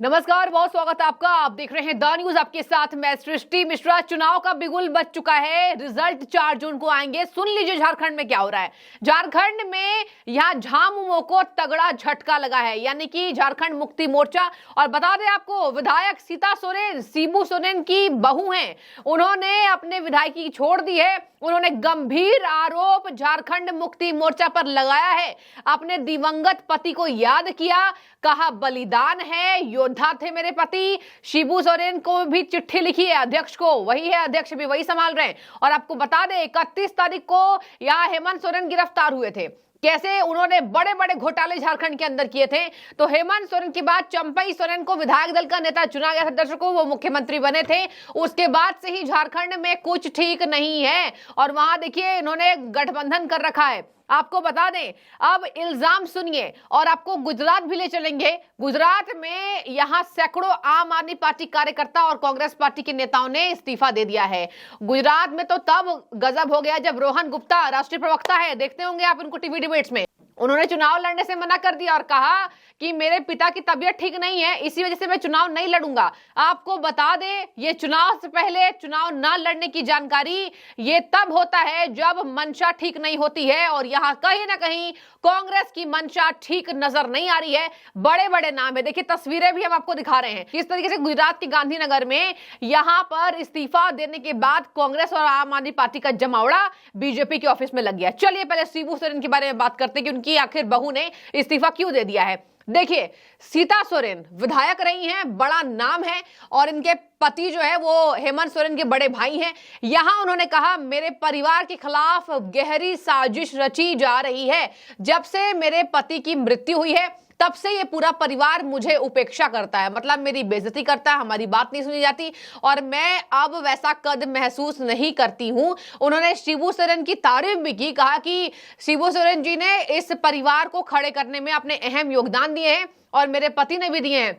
नमस्कार, बहुत स्वागत है आपका। आप देख रहे हैं द न्यूज, आपके साथ मैं सृष्टि मिश्रा। चुनाव का बिगुल बज चुका है, रिजल्ट 4 जून को आएंगे। सुन लीजिए झारखंड में क्या हो रहा है। झारखंड में यहां झामुमो को तगड़ा झटका लगा है, यानी कि झारखंड मुक्ति मोर्चा। और बता दें आपको, विधायक सीता सोरेन शिबू सोरेन की बहू हैं, उन्होंने अपने विधायकी छोड़ दी है। उन्होंने गंभीर आरोप झारखंड मुक्ति मोर्चा पर लगाया है। अपने दिवंगत पति को याद किया, कहा बलिदान है, योद्धा थे मेरे पति। शिबू सोरेन को भी चिट्ठी लिखी है अध्यक्ष को, वही है, अध्यक्ष भी वही संभाल रहे हैं। और आपको बता दें 31 तारीख को यहाँ हेमंत सोरेन गिरफ्तार हुए थे। कैसे उन्होंने बड़े बड़े घोटाले झारखंड के अंदर किए थे। तो हेमंत सोरेन के बाद चंपई सोरेन को विधायक दल का नेता चुना गया था, दर्शकों, वो मुख्यमंत्री बने थे। उसके बाद से ही झारखंड में कुछ ठीक नहीं है। और वहां देखिए इन्होंने गठबंधन कर रखा है। आपको बता दें, अब इल्जाम सुनिए और आपको गुजरात भी ले चलेंगे। गुजरात में यहां सैकड़ों आम आदमी पार्टी कार्यकर्ता और कांग्रेस पार्टी के नेताओं ने इस्तीफा दे दिया है। गुजरात में तो तब गजब हो गया जब रोहन गुप्ता, राष्ट्रीय प्रवक्ता है, देखते होंगे आप इनको टीवी डिबेट्स में, उन्होंने चुनाव लड़ने से मना कर दिया और कहा कि मेरे पिता की तबीयत ठीक नहीं है, इसी वजह से मैं चुनाव नहीं लड़ूंगा। आपको बता दें, ये चुनाव से पहले चुनाव ना लड़ने की जानकारी ये तब होता है जब मंशा ठीक नहीं होती है। और यहां कहीं ना कहीं कांग्रेस की मंशा ठीक नजर नहीं आ रही है। बड़े बड़े नाम है, देखिए तस्वीरें भी हम आपको दिखा रहे हैं किस तरीके से गुजरात के गांधीनगर में यहां पर इस्तीफा देने के बाद कांग्रेस और आम आदमी पार्टी का जमावड़ा बीजेपी के ऑफिस में लग गया। चलिए पहले शिबू सोरेन के बारे में बात करते हैं कि कि आखिर बहू ने इस्तीफा क्यों दे दिया है। देखिए, सीता सोरेन विधायक रही हैं, बड़ा नाम है, और इनके पति जो है वो हेमंत सोरेन के बड़े भाई हैं। यहां उन्होंने कहा मेरे परिवार के खिलाफ गहरी साजिश रची जा रही है। जब से मेरे पति की मृत्यु हुई है तब से ये पूरा परिवार मुझे उपेक्षा करता है, मतलब मेरी बेइज्जती करता है, हमारी बात नहीं सुनी जाती, और मैं अब वैसा कद महसूस नहीं करती हूं। उन्होंने शिबू सोरेन की तारीफ भी की, कहा कि शिबू सोरेन जी ने इस परिवार को खड़े करने में अपने अहम योगदान दिए हैं और मेरे पति ने भी दिए हैं।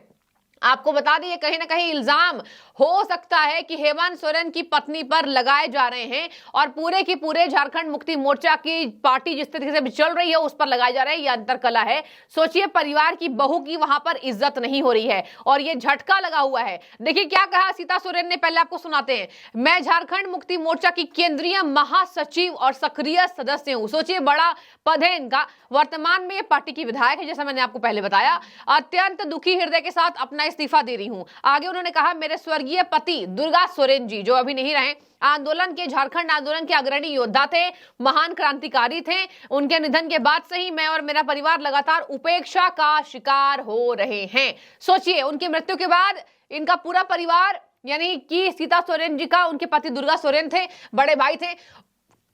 आपको बता दें, कहीं ना कहीं इल्जाम हो सकता है कि हेमंत सोरेन की पत्नी पर लगाए जा रहे हैं और पूरे की पूरे झारखंड मुक्ति मोर्चा की पार्टी जिस तरीके से चल रही है उस पर लगाए जा रहे हैं। यह अंतरकला है। सोचिए, परिवार की बहू की वहां पर इज्जत नहीं हो रही है और यह झटका लगा हुआ है। देखिए क्या कहा सीता सोरेन ने, पहले आपको सुनाते हैं। मैं झारखंड मुक्ति मोर्चा की केंद्रीय महासचिव और सक्रिय सदस्य हूं। सोचिए, बड़ा पद है इनका। वर्तमान में ये पार्टी की विधायक है, जैसा मैंने आपको पहले बताया। अत्यंत दुखी हृदय के साथ अपना इस्तीफा दे रही हूं। आगे उन्होंने कहा मेरे स्वर्गीय पति दुर्गा सोरेन जी, जो अभी नहीं रहे, आंदोलन के झारखंड आंदोलन के अग्रणी योद्धा थे, महान क्रांतिकारी थे। उनके निधन के बाद से ही मैं और मेरा परिवार लगातार उपेक्षा का शिकार हो रहे हैं। सोचिए, उनकी मृत्यु के बाद इनका पूरा परिवार, यानी कि सीता सोरेन जी का, उनके पति दुर्गा सोरेन थे, बड़े भाई थे,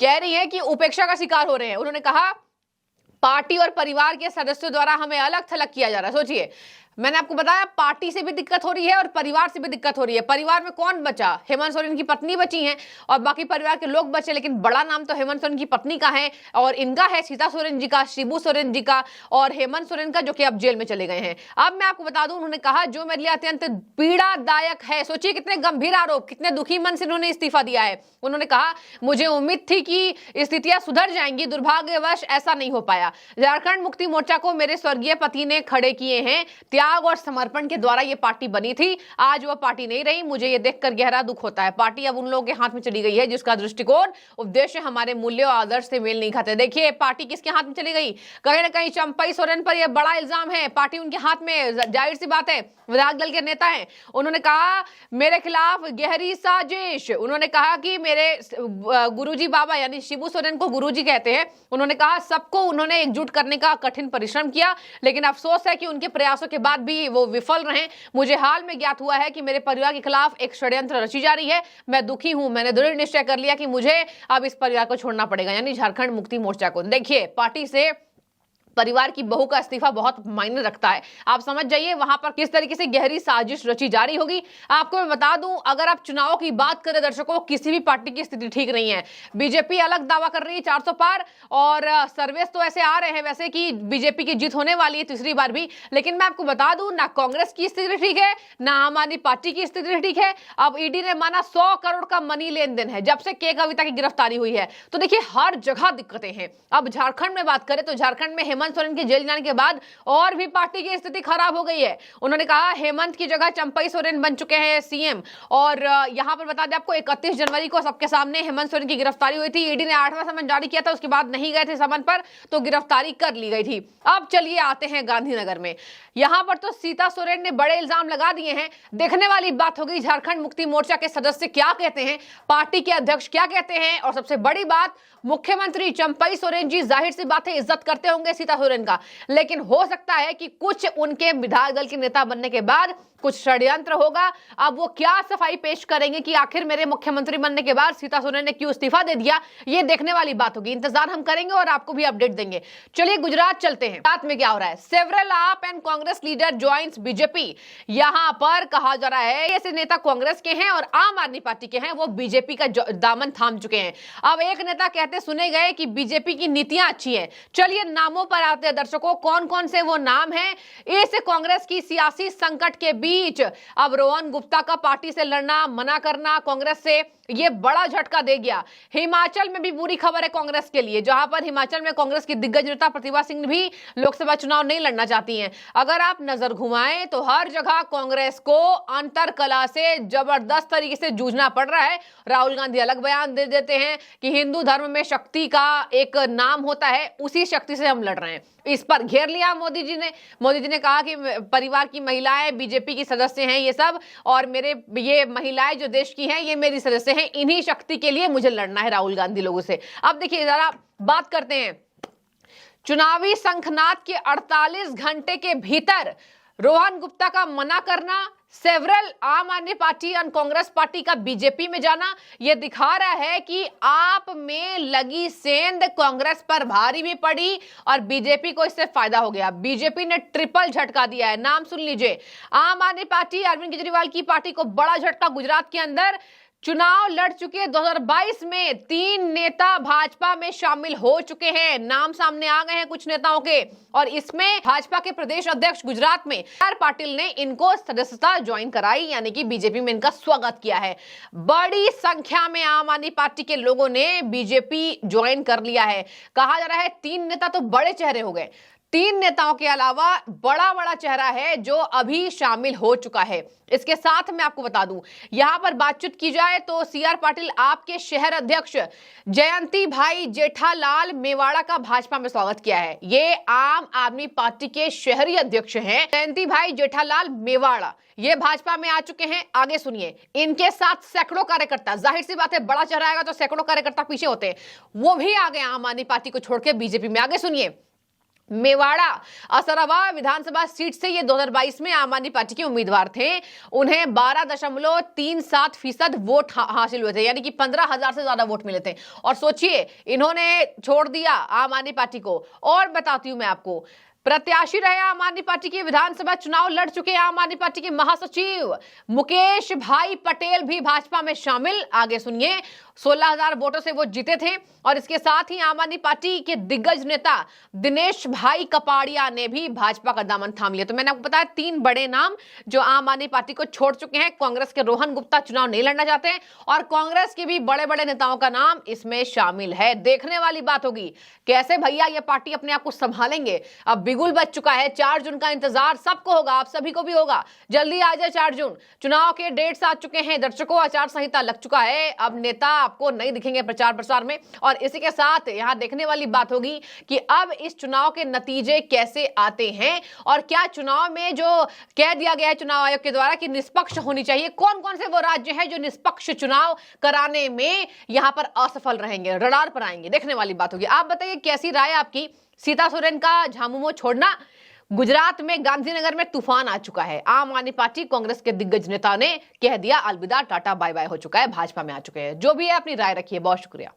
कह रही है कि उपेक्षा का शिकार हो रहे हैं। उन्होंने कहा पार्टी और परिवार के सदस्यों द्वारा हमें अलग थलग किया जा रहा है। सोचिए, मैंने आपको बताया पार्टी से भी दिक्कत हो रही है और परिवार से भी दिक्कत हो रही है। परिवार में कौन बचा? हेमंत सोरेन की पत्नी बची हैं और बाकी परिवार के लोग बचे, लेकिन बड़ा नाम तो हेमंत सोरेन की पत्नी का है और इनका है, सीता सोरेन जी का, शिबू सोरेन जी का और हेमंत सोरेन का, जो कि अब जेल में चले गए हैं। अब मैं आपको बता दूं, उन्होंने कहा जो मेरे लिए अत्यंत पीड़ादायक है। सोचिए कितने गंभीर आरोप, कितने दुखी मन से उन्होंने इस्तीफा दिया है। उन्होंने कहा मुझे उम्मीद थी कि स्थितियां सुधर जाएंगी, दुर्भाग्यवश ऐसा नहीं हो पाया। झारखंड मुक्ति मोर्चा को मेरे स्वर्गीय पति ने खड़े किए हैं। त्याग और समर्पण के द्वारा ये पार्टी बनी थी, आज वह पार्टी नहीं रही। मुझे ये देखकर गहरा दुख होता है। पार्टी अब उन लोगों के हाथ में चली गई है जिसका दृष्टिकोण, उद्देश्य हमारे मूल्यों और आदर्श से मेल नहीं खाते। देखिए पार्टी किसके हाथ में चली गई? कहीं ना कहीं चंपई सोरेन पर यह बड़ा इल्जाम है। पार्टी उनके हाथ में, जाहिर सी बात है, विधायक दल के नेता हैं। उन्होंने कहा मेरे खिलाफ गहरी साजिश। उन्होंने कहा कि मेरे गुरुजी बाबा, यानी शिबू सोरेन को गुरुजी कहते हैं, उन्होंने कहा सबको उन्होंने एकजुट करने का कठिन परिश्रम किया, लेकिन अफसोस है कि उनके प्रयासों के बाद भी वो विफल रहे। मुझे हाल में ज्ञात हुआ है कि मेरे परिवार के खिलाफ एक षड्यंत्र रची जा रही है। मैं दुखी हूं। मैंने दृढ़ निश्चय कर लिया कि मुझे अब इस परिवार को छोड़ना पड़ेगा, यानी झारखंड मुक्ति मोर्चा को। देखिए, पार्टी से परिवार की बहू का इस्तीफा बहुत मायने रखता है। आप समझ जाइए वहां पर किस तरीके से गहरी साजिश रची जा रही होगी। आपको मैं बता दूं, अगर आप चुनाव की बात करें दर्शकों, किसी भी पार्टी की स्थिति ठीक नहीं है। बीजेपी अलग दावा कर रही है 400 पार, और सर्वेस तो ऐसे आ रहे हैं वैसे कि बीजेपी की जीत होने वाली है तीसरी बार भी। लेकिन मैं आपको बता दूं, ना कांग्रेस की स्थिति ठीक है, ना आम आदमी पार्टी की स्थिति ठीक है। अब ईडी ने माना 100 करोड़ का मनी लेन देन है जब से के कविता की गिरफ्तारी हुई है। तो देखिए हर जगह दिक्कतें हैं। अब झारखंड में बात करें तो झारखंड में हेमंत हेमंत सोरेन के जेल जाने के बाद और भी पार्टी की स्थिति खराब हो गई है। उन्होंने कहा हेमंत की जगह चंपई सोरेन बन चुके हैं सीएम। और यहां पर बता दें आपको 31 जनवरी को सबके सामने हेमंत सोरेन की गिरफ्तारी हुई थी। ईडी ने 8वां समन जारी किया था, उसके बाद नहीं गए थे समन पर तो गिरफ्तारी कर ली गई थी। अब चलिए आते हैं गांधीनगर में। यहां पर तो सीता सोरेन ने बड़े इल्जाम लगा दिए हैं। देखने वाली बात होगी झारखंड मुक्ति मोर्चा के सदस्य क्या कहते हैं, पार्टी के अध्यक्ष क्या कहते हैं, और सबसे बड़ी बात मुख्यमंत्री चंपई सोरेन जी जाहिर सी बात है इज्जत करते होंगे सीता सोरेन का, लेकिन हो सकता है कि कुछ उनके विधायक दल के नेता बनने के बाद कुछ षड्यंत्र होगा। अब वो क्या सफाई पेश करेंगे कि आखिर मेरे मुख्यमंत्री बनने के बाद सीता सोरेन ने क्यों इस्तीफा दे दिया, ये देखने वाली बात होगी। इंतजार हम करेंगे और आपको भी अपडेट देंगे। चलिए गुजरात चलते हैं, गुजरात में क्या हो रहा है। सेवरल आप and Congress leader joins BJP. यहां पर कहा जा रहा है ऐसे नेता कांग्रेस के हैं और आम आदमी पार्टी के हैं, वो बीजेपी का दामन थाम चुके हैं। अब एक नेता कहते सुने गए कि बीजेपी की नीतियां अच्छी हैं। चलिए नामों पर आते हैं दर्शकों, कौन कौन से वो नाम हैं। इस कांग्रेस की सियासी संकट के बीच अब रोहन गुप्ता का पार्टी से लड़ना मना करना कांग्रेस से ये बड़ा झटका दे गया। हिमाचल में भी बुरी खबर है कांग्रेस के लिए, जहां पर हिमाचल में कांग्रेस की दिग्गज नेता प्रतिभा सिंह भी लोकसभा चुनाव नहीं लड़ना चाहती हैं। अगर आप नजर घुमाएं तो हर जगह कांग्रेस को अंतरकला से जबरदस्त तरीके से जूझना पड़ रहा है। राहुल गांधी अलग बयान दे देते हैं कि हिंदू धर्म में शक्ति का एक नाम होता है, उसी शक्ति से हम लड़ रहे हैं। इस पर घेर लिया मोदी जी ने कहा कि परिवार की महिलाएं बीजेपी की सदस्य हैं ये सब, और मेरे ये महिलाएं जो देश की हैं ये मेरी सदस्य हैं, इन्हीं शक्ति के लिए मुझे लड़ना है राहुल गांधी लोगों से। अब देखिए जरा बात करते हैं चुनावी शंखनाद के 48 घंटे के भीतर रोहन गुप्ता का मना करना, सेवरल आम आदमी पार्टी और कांग्रेस पार्टी का बीजेपी में जाना, यह दिखा रहा है कि आप में लगी सेंध कांग्रेस पर भारी भी पड़ी और बीजेपी को इससे फायदा हो गया। बीजेपी ने ट्रिपल झटका दिया है। नाम सुन लीजिए, आम आदमी पार्टी अरविंद केजरीवाल की पार्टी को बड़ा झटका गुजरात के अंदर। चुनाव लड़ चुके 2022 में 3 नेता भाजपा में शामिल हो चुके हैं। नाम सामने आ गए हैं कुछ नेताओं के, और इसमें भाजपा के प्रदेश अध्यक्ष गुजरात में आर पाटिल ने इनको सदस्यता ज्वाइन कराई, यानी कि बीजेपी में इनका स्वागत किया है। बड़ी संख्या में आम आदमी पार्टी के लोगों ने बीजेपी ज्वाइन कर लिया है। कहा जा रहा है 3 नेता तो बड़े चेहरे हो गए, 3 नेताओं के अलावा बड़ा चेहरा है जो अभी शामिल हो चुका है। इसके साथ मैं आपको बता दूं, यहां पर बातचीत की जाए तो सीआर पाटिल आपके शहर अध्यक्ष जयंती भाई जेठालाल मेवाड़ा का भाजपा में स्वागत किया है। ये आम आदमी पार्टी के शहरी अध्यक्ष हैं जयंती भाई जेठालाल मेवाड़ा, ये भाजपा में आ चुके हैं। आगे सुनिए, इनके साथ सैकड़ों कार्यकर्ता, जाहिर सी बात है बड़ा चेहरा आएगा तो सैकड़ों कार्यकर्ता पीछे होते हैं, वो भी आ गए आम आदमी पार्टी को छोड़कर बीजेपी में। आगे सुनिए, मेवाड़ा असरावा विधानसभा सीट से ये 2022 में आम आदमी पार्टी के उम्मीदवार थे। उन्हें 12.34% वोट हासिल हुए थे, यानी कि 15,000 से ज्यादा वोट मिले थे। और सोचिए इन्होंने छोड़ दिया आम आदमी पार्टी को। और बताती हूं मैं आपको, प्रत्याशी रहे आम आदमी पार्टी के, विधानसभा चुनाव लड़ चुके आम आदमी पार्टी के महासचिव मुकेश भाई पटेल भी भाजपा में शामिल। आगे सुनिए, 16,000 वोटों से वो जीते थे। और इसके साथ ही आम आदमी पार्टी के दिग्गज नेता दिनेश भाई कपाड़िया ने भी भाजपा का दामन थाम लिया। तो मैंने आपको बताया 3 बड़े नाम जो आम आदमी पार्टी को छोड़ चुके हैं। कांग्रेस के रोहन गुप्ता चुनाव नहीं लड़ना चाहते हैं, और कांग्रेस के भी बड़े नेताओं का नाम इसमें शामिल है। देखने वाली बात होगी कैसे भैया ये पार्टी अपने आप को संभालेंगे। अब बिगुल बच चुका है, 4 जून का इंतजार सबको होगा, आप सभी को भी होगा। जल्दी आ जाए 4 जून, चुनाव के डेट्स आ चुके हैं दर्शकों, आचार संहिता लग चुका है। अब नेता आपको नहीं दिखेंगे प्रचार प्रसार में। और इसी के साथ यहां देखने वाली बात होगी कि अब इस चुनाव के नतीजे कैसे आते हैं, और क्या चुनाव में जो कह दिया गया है चुनाव आयोग के द्वारा कि निष्पक्ष होनी चाहिए, कौन कौन से वो राज्य हैं जो निष्पक्ष चुनाव कराने में यहां पर असफल रहेंगे, रडार पर आएंगे। देखने वाली बात होगी। आप बताइए कैसी राय आपकी। सीता सोरेन का झामुमो छोड़ना, गुजरात में गांधीनगर में तूफान आ चुका है। आम आदमी पार्टी कांग्रेस के दिग्गज नेता ने कह दिया अलविदा, टाटा बाय बाय हो चुका है, भाजपा में आ चुके हैं। जो भी है अपनी राय रखिए। बहुत शुक्रिया।